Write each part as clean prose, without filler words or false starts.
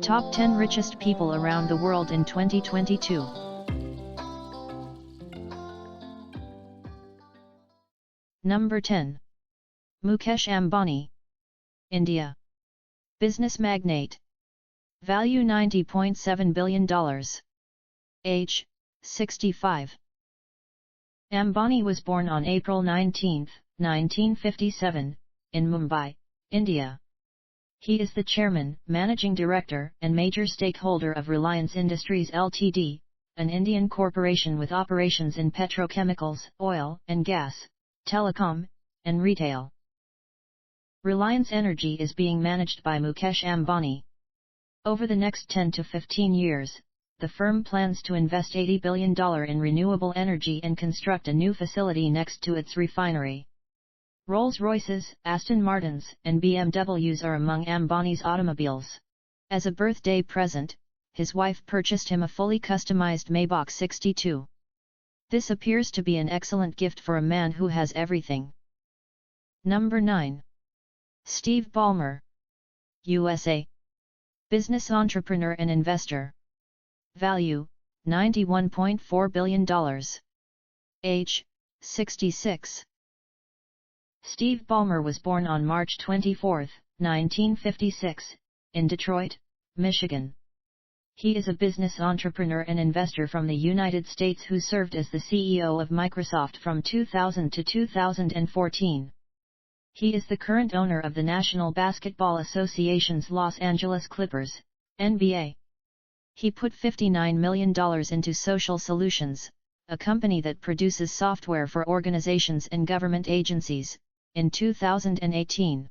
Top 10 richest people around the world in 2022. Number 10. Mukesh Ambani. India. Business magnate. Value $90.7 billion. Age, 65. Ambani was born on April 19, 1957, in Mumbai, India. He is the chairman, managing director, and major stakeholder of Reliance Industries Ltd., an Indian corporation with operations in petrochemicals, oil and gas, telecom, and retail. Reliance Energy is being managed by Mukesh Ambani. Over the next 10 to 15 years, the firm plans to invest $80 billion in renewable energy and construct a new facility next to its refinery. Rolls-Royces, Aston Martins, and BMWs are among Ambani's automobiles. As a birthday present, his wife purchased him a fully customized Maybach 62. This appears to be an excellent gift for a man who has everything. Number 9. Steve Ballmer. USA. Business entrepreneur and investor. Value, $91.4 billion. Age, 66. Steve Ballmer was born on March 24, 1956, in Detroit, Michigan. He is a business entrepreneur and investor from the United States who served as the CEO of Microsoft from 2000 to 2014. He is the current owner of the National Basketball Association's Los Angeles Clippers, NBA. He put $59 million into Social Solutions, a company that produces software for organizations and government agencies, in 2018.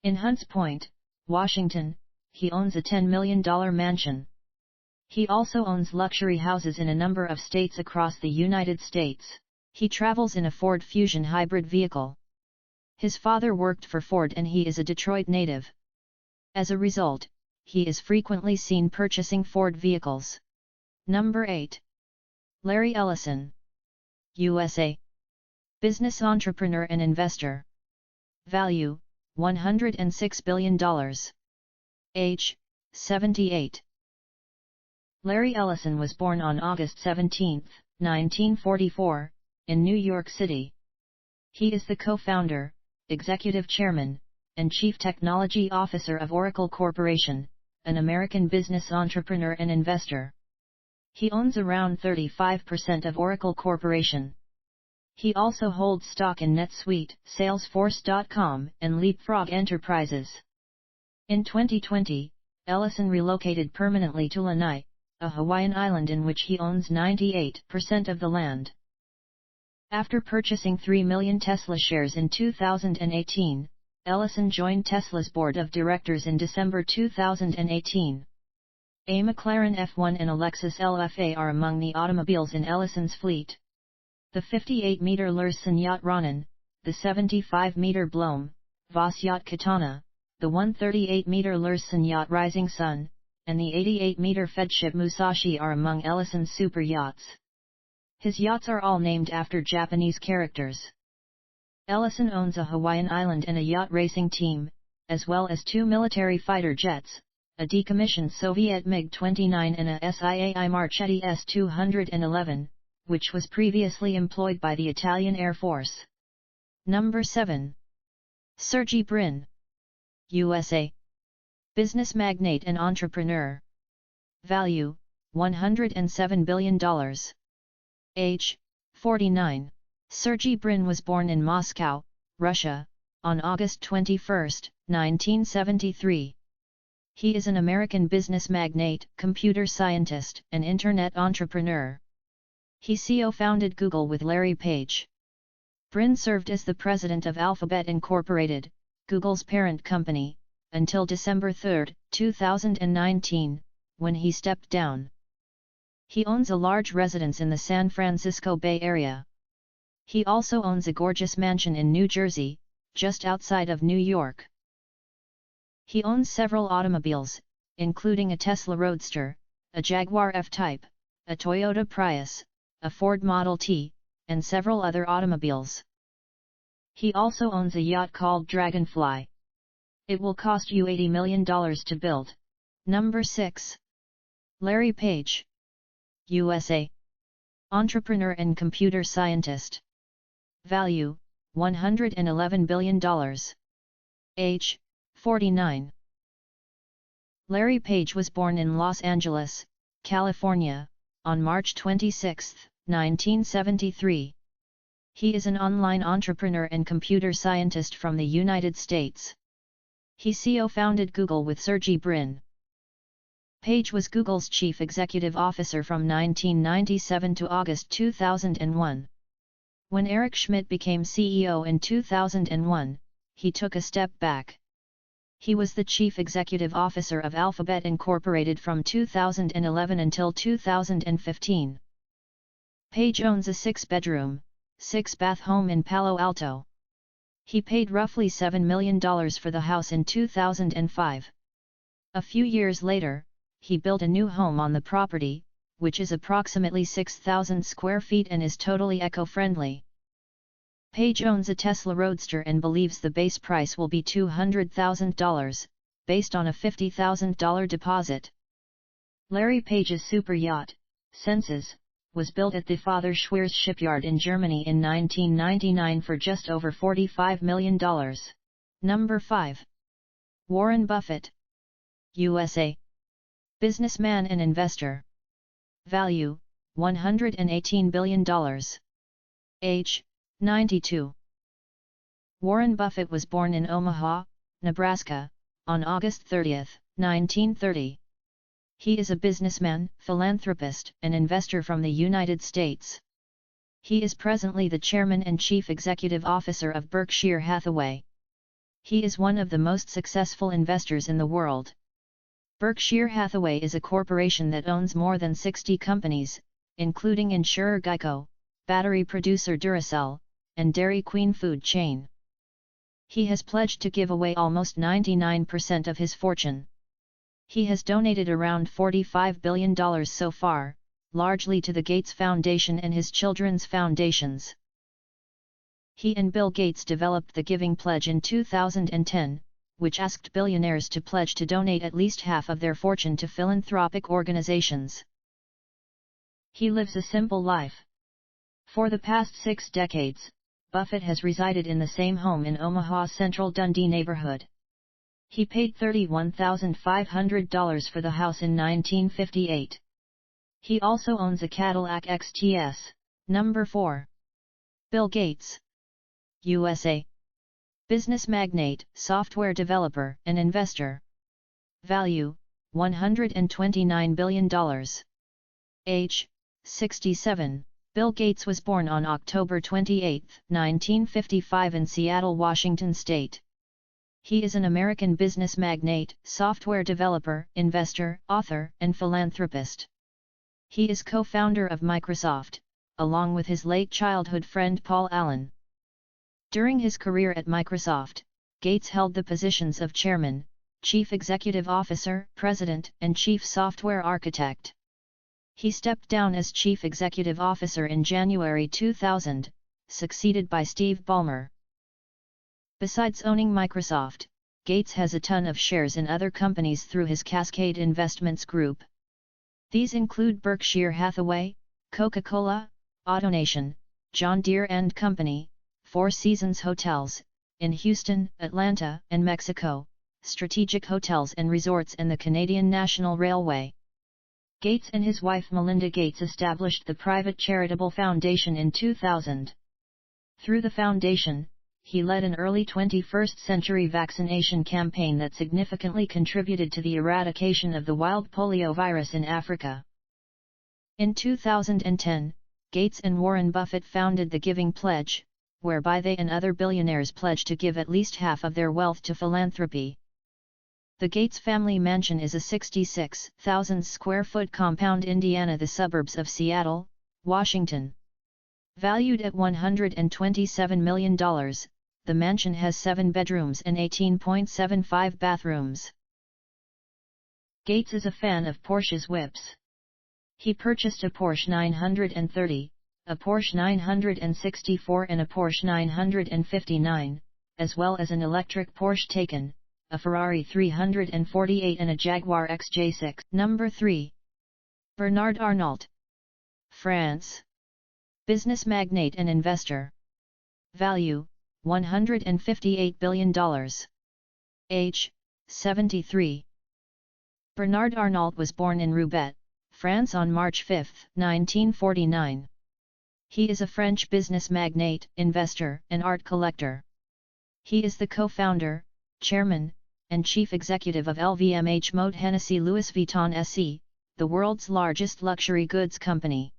In Hunts Point, Washington, he owns a $10 million mansion. He also owns luxury houses in a number of states across the United States. He travels in a Ford Fusion hybrid vehicle. His father worked for Ford and he is a Detroit native. As a result, he is frequently seen purchasing Ford vehicles. Number 8. Larry Ellison. USA. Business entrepreneur and investor. Value, $106 billion. Age, 78. Larry Ellison was born on August 17, 1944, in New York City. He is the co-founder, executive chairman, and chief technology officer of Oracle Corporation, an American business entrepreneur and investor. He owns around 35% of Oracle Corporation. He also holds stock in NetSuite, Salesforce.com, and Leapfrog Enterprises. In 2020, Ellison relocated permanently to Lanai, a Hawaiian island in which he owns 98% of the land. After purchasing 3 million Tesla shares in 2018, Ellison joined Tesla's board of directors in December 2018. A McLaren F1 and a Lexus LFA are among the automobiles in Ellison's fleet. The 58-meter Ellison yacht Ronin, the 75-meter Blohm, Voss yacht Katana, the 138-meter Ellison yacht Rising Sun, and the 88-meter Fedship Musashi are among Ellison's super yachts. His yachts are all named after Japanese characters. Ellison owns a Hawaiian island and a yacht racing team, as well as 2 military fighter jets, a decommissioned Soviet MiG-29 and a SIAI Marchetti S-211, which was previously employed by the Italian Air Force. Number 7. Sergey Brin. USA. Business magnate and entrepreneur. Value, $107 billion. Age, 49. Sergey Brin was born in Moscow, Russia, on August 21, 1973. He is an American business magnate, computer scientist, and internet entrepreneur. He co-founded Google with Larry Page. Brin served as the president of Alphabet Incorporated, Google's parent company, until December 3, 2019, when he stepped down. He owns a large residence in the San Francisco Bay Area. He also owns a gorgeous mansion in New Jersey, just outside of New York. He owns several automobiles, including a Tesla Roadster, a Jaguar F-Type, a Toyota Prius, a Ford Model T, and several other automobiles. He also owns a yacht called Dragonfly. It will cost you $80 million to build. Number 6. Larry Page. USA. Entrepreneur and computer scientist. Value, $111 billion. Age, 49. Larry Page was born in Los Angeles, California, on March 26, 1973. He is an online entrepreneur and computer scientist from the United States. He co-founded Google with Sergey Brin. Page was Google's chief executive officer from 1997 to August 2001. When Eric Schmidt became CEO in 2001, he took a step back. He was the chief executive officer of Alphabet Incorporated from 2011 until 2015. Page owns a 6-bedroom, 6-bath home in Palo Alto. He paid roughly $7 million for the house in 2005. A few years later, he built a new home on the property, which is approximately 6,000 square feet and is totally eco-friendly. Page owns a Tesla Roadster and believes the base price will be $200,000, based on a $50,000 deposit. Larry Page's super yacht, Senses, was built at the Father Schweers shipyard in Germany in 1999 for just over $45 million. Number 5. Warren Buffett. USA. Businessman and investor. Value, $118 billion. Age, 92. Warren Buffett was born in Omaha, Nebraska, on August 30, 1930. He is a businessman, philanthropist, and investor from the United States. He is presently the chairman and chief executive officer of Berkshire Hathaway. He is one of the most successful investors in the world. Berkshire Hathaway is a corporation that owns more than 60 companies, including insurer Geico, battery producer Duracell, and Dairy Queen food chain. He has pledged to give away almost 99% of his fortune. He has donated around $45 billion so far, largely to the Gates Foundation and his children's foundations. He and Bill Gates developed the Giving Pledge in 2010, which asked billionaires to pledge to donate at least half of their fortune to philanthropic organizations. He lives a simple life. For the past 6 decades, Buffett has resided in the same home in Omaha's Central Dundee neighborhood. He paid $31,500 for the house in 1958. He also owns a Cadillac XTS. Number 4. Bill Gates. USA. Business magnate, software developer, and investor. Value, $129 billion. Age, 67. Bill Gates was born on October 28, 1955 in Seattle, Washington State. He is an American business magnate, software developer, investor, author, and philanthropist. He is co-founder of Microsoft, along with his late childhood friend Paul Allen. During his career at Microsoft, Gates held the positions of chairman, chief executive officer, president, and chief software architect. He stepped down as chief executive officer in January 2000, succeeded by Steve Ballmer. Besides owning Microsoft, Gates has a ton of shares in other companies through his Cascade Investments group. These include Berkshire Hathaway, Coca-Cola, AutoNation, John Deere & Company, Four Seasons Hotels, in Houston, Atlanta, and Mexico, Strategic Hotels and Resorts, and the Canadian National Railway. Gates and his wife Melinda Gates established the private charitable foundation in 2000. Through the foundation, he led an early 21st century vaccination campaign that significantly contributed to the eradication of the wild polio virus in Africa. In 2010, Gates and Warren Buffett founded the Giving Pledge, whereby they and other billionaires pledge to give at least half of their wealth to philanthropy. The Gates family mansion is a 66,000 square foot compound in Indiana, the suburbs of Seattle, Washington. Valued at $127 million, the mansion has 7 bedrooms and 18.75 bathrooms. Gates is a fan of Porsche's whips. He purchased a Porsche 930, a Porsche 964 and a Porsche 959, as well as an electric Porsche Taycan, a Ferrari 348 and a Jaguar XJ6. Number 3. Bernard Arnault. France. Business magnate and investor. Value, $158 billion. Age, 73. Bernard Arnault was born in Roubaix, France on March 5, 1949. He is a French business magnate, investor, and art collector. He is the co-founder, chairman, and chief executive of LVMH Mode Hennessy Louis Vuitton SE, the world's largest luxury goods company.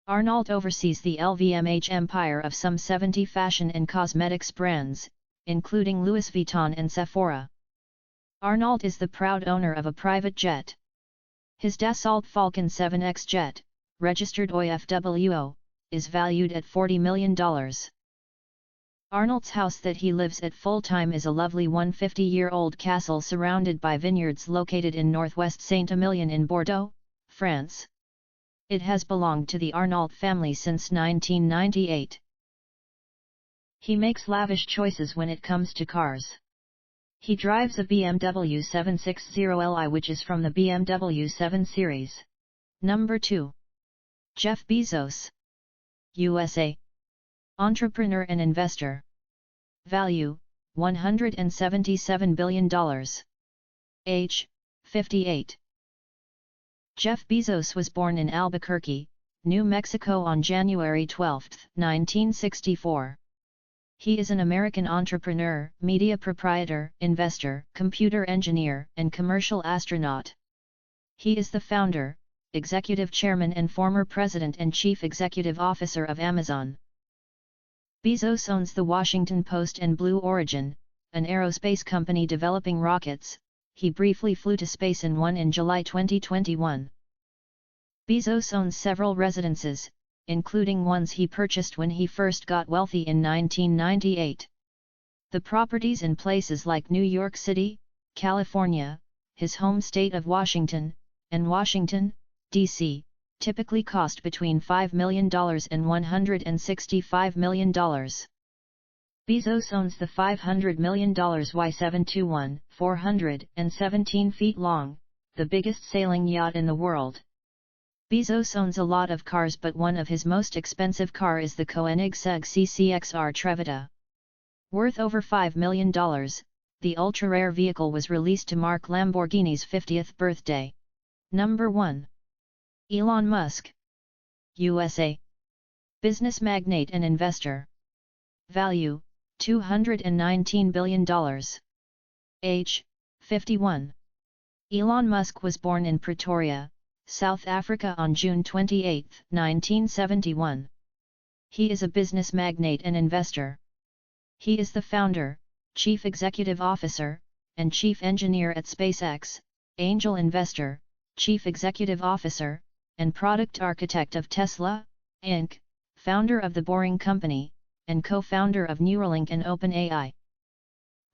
Arnault oversees the LVMH empire of some 70 fashion and cosmetics brands, including Louis Vuitton and Sephora. Arnault is the proud owner of a private jet. His Dassault Falcon 7X jet, registered OIFWO, is valued at $40 million. Arnault's house that he lives at full-time is a lovely 150-year-old castle surrounded by vineyards located in northwest Saint-Emilion in Bordeaux, France. It has belonged to the Arnault family since 1998. He makes lavish choices when it comes to cars. He drives a BMW 760Li, which is from the BMW 7 Series. Number 2. Jeff Bezos. USA. Entrepreneur and investor. Value, $177 billion. Age, 58. Jeff Bezos was born in Albuquerque, New Mexico on January 12, 1964. He is an American entrepreneur, media proprietor, investor, computer engineer, and commercial astronaut. He is the founder, executive chairman and former president and chief executive officer of Amazon. Bezos owns the Washington Post and Blue Origin, an aerospace company developing rockets. He briefly flew to space in one in July 2021. Bezos owns several residences, including ones he purchased when he first got wealthy in 1998. The properties in places like New York City, California, his home state of Washington, and Washington, D.C., typically cost between $5 million and $165 million. Bezos owns the $500 million Y721, 417 feet long, the biggest sailing yacht in the world. Bezos owns a lot of cars, but one of his most expensive car is the Koenigsegg CCXR Trevita. Worth over $5 million, the ultra-rare vehicle was released to mark Lamborghini's 50th birthday. Number 1. Elon Musk. USA. Business magnate and investor. Value, $219 billion. Age, 51. Elon Musk was born in Pretoria, South Africa on June 28, 1971. He is a business magnate and investor. He is the founder, chief executive officer, and chief engineer at SpaceX, angel investor, chief executive officer, and product architect of Tesla, Inc., founder of The Boring Company, and co-founder of Neuralink and OpenAI.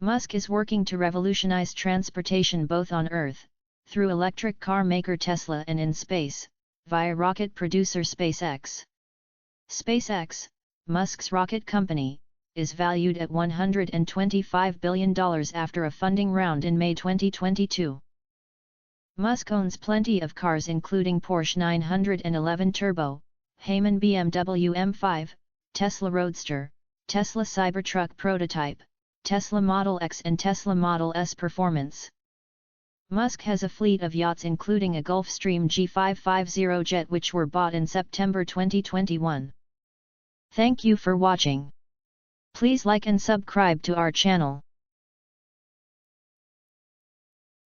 Musk is working to revolutionize transportation both on Earth, through electric car maker Tesla, and in space, via rocket producer SpaceX. SpaceX, Musk's rocket company, is valued at $125 billion after a funding round in May 2022. Musk owns plenty of cars including Porsche 911 Turbo, Heyman BMW M5, Tesla Roadster, Tesla Cybertruck prototype, Tesla Model X and Tesla Model S Performance. Musk has a fleet of yachts including a Gulfstream G550 jet which were bought in September 2021. Thank you for watching. Please like and subscribe to our channel.